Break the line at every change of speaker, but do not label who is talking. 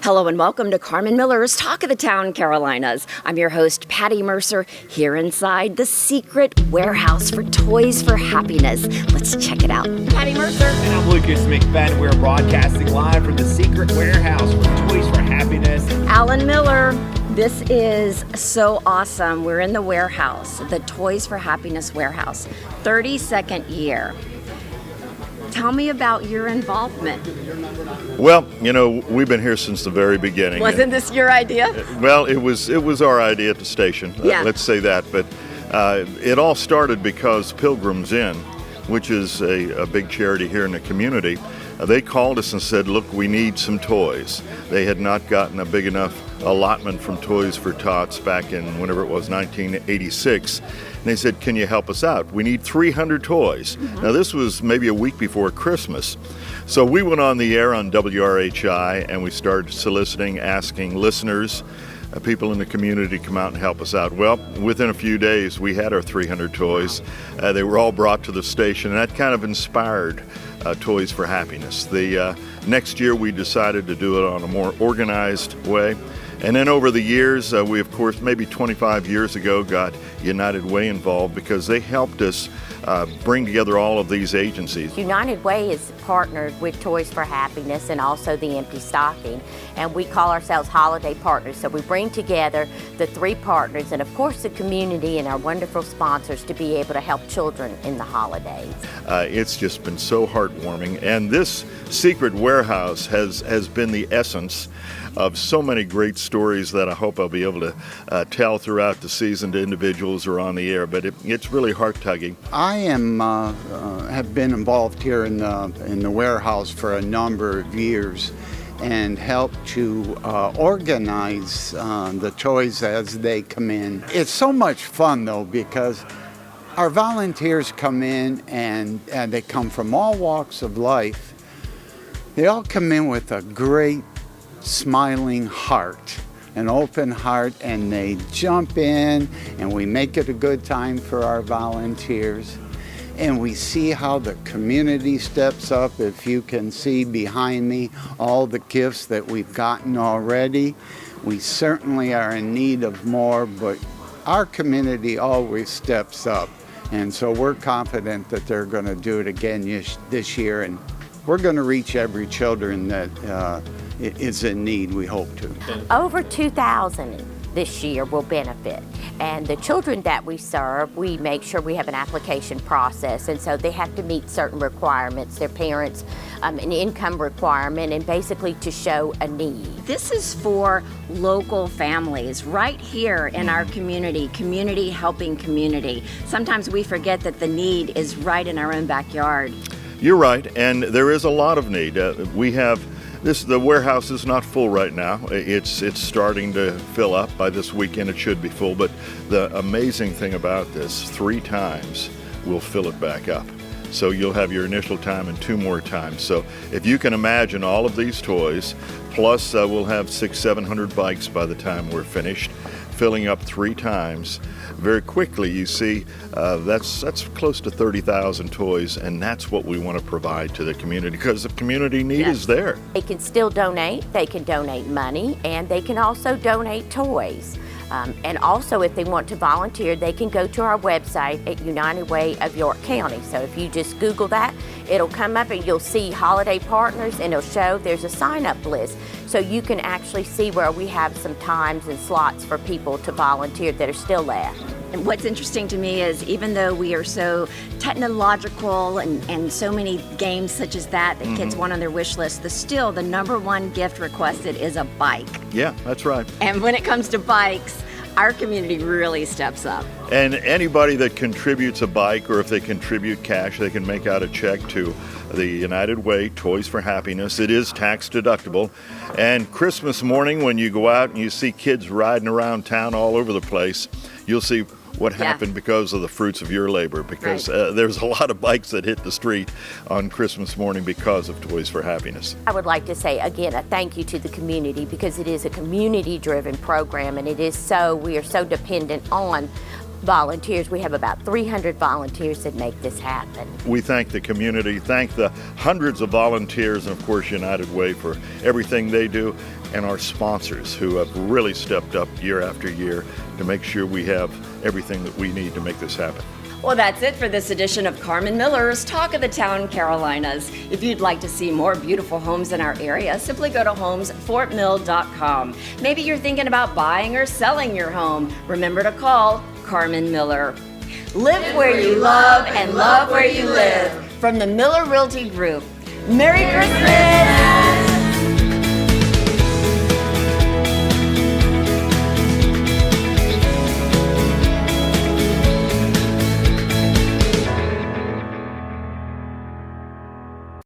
Hello and welcome to Carmen Miller's Talk of the Town, Carolinas. I'm your host, Patty Mercer, here inside the secret warehouse for Toys for Happiness. Let's check it out. Patty Mercer.
And I'm Lucas McFadden. We're broadcasting live from the secret warehouse for Toys for Happiness.
Alan Miller. This is so awesome. We're in the warehouse, the Toys for Happiness warehouse, 32nd year. Tell me about your involvement.
Well, you know, we've been here since the very beginning.
Wasn't this your idea?
Well, it was our idea at the station.
Yeah.
Let's say that. But it all started because Pilgrim's Inn, which is a big charity here in the community, they called us and said, look, we need some toys. They had not gotten a big enough allotment from Toys for Tots back in whenever it was, 1986. And they said, can you help us out? We need 300 toys. Mm-hmm. Now, this was maybe a week before Christmas. So we went on the air on WRHI and we started soliciting, asking listeners, people in the community to come out and help us out. Well, within a few days, we had our 300 toys. They were all brought to the station, and that kind of inspired Toys for Happiness. The next year, we decided to do it on a more organized way. And then over the years, we, of course, maybe 25 years ago, got United Way involved because they helped us bring together all of these agencies.
United Way is partnered with Toys for Happiness and also the Empty Stocking, and we call ourselves holiday partners. So we bring together the three partners and of course the community and our wonderful sponsors to be able to help children in the holidays.
It's just been so heartwarming, and this secret warehouse has been the essence of so many great stories that I hope I'll be able to tell throughout the season to individuals who are on the air, but it's really heart-tugging.
I have been involved here in the warehouse for a number of years and helped to organize the toys as they come in. It's so much fun though, because our volunteers come in and they come from all walks of life. They all come in with a great smiling heart, an open heart, and they jump in and we make it a good time for our volunteers. And we see how the community steps up. If you can see behind me all the gifts that we've gotten already, we certainly are in need of more, but our community always steps up. And so we're confident that they're going to do it again this year, and we're going to reach every children that is in need, we hope to.
Over 2,000 this year will benefit. And the children that we serve, we make sure we have an application process, and so they have to meet certain requirements, their parents, an income requirement, and basically to show a need.
This is for local families right here in our community, community helping community. Sometimes we forget that the need is right in our own backyard.
You're right, and there is a lot of need. We have the warehouse is not full right now. It's starting to fill up. By this weekend it should be full, but the amazing thing about this, 3 times we'll fill it back up. So you'll have your initial time and 2 more times. So if you can imagine all of these toys, plus we'll have 600-700 bikes by the time we're finished, filling up 3 times. Very quickly, you see, that's close to 30,000 toys, and that's what we want to provide to the community because the community need is there.
They can still donate, they can donate money, and they can also donate toys. And also, if they want to volunteer, they can go to our website at United Way of York County. So if you just Google that, it'll come up and you'll see holiday partners, and it'll show there's a sign-up list. So you can actually see where we have some times and slots for people to volunteer that are still left.
And what's interesting to me is even though we are so technological and so many games such as that kids want on their wish list, the number one gift requested is a bike.
Yeah, that's right.
And when it comes to bikes, our community really steps up.
And anybody that contributes a bike, or if they contribute cash, they can make out a check to the United Way Toys for Happiness. It is tax deductible. And Christmas morning, when you go out and you see kids riding around town all over the place, you'll see what happened because of the fruits of your labor, because there's a lot of bikes that hit the street on Christmas morning because of Toys for Happiness.
I would like to say again a thank you to the community, because it is a community-driven program, and we are so dependent on volunteers. We have about 300 volunteers that make this happen.
We thank the community, thank the hundreds of volunteers, and of course United Way for everything they do. and our sponsors who have really stepped up year after year to make sure we have everything that we need to make this happen.
Well, that's it for this edition of Carmen Miller's Talk of the Town Carolinas. If you'd like to see more beautiful homes in our area, simply go to homesfortmill.com. Maybe you're thinking about buying or selling your home. Remember to call Carmen Miller. Live where you love and love where you live. From the Miller Realty Group. Merry Christmas!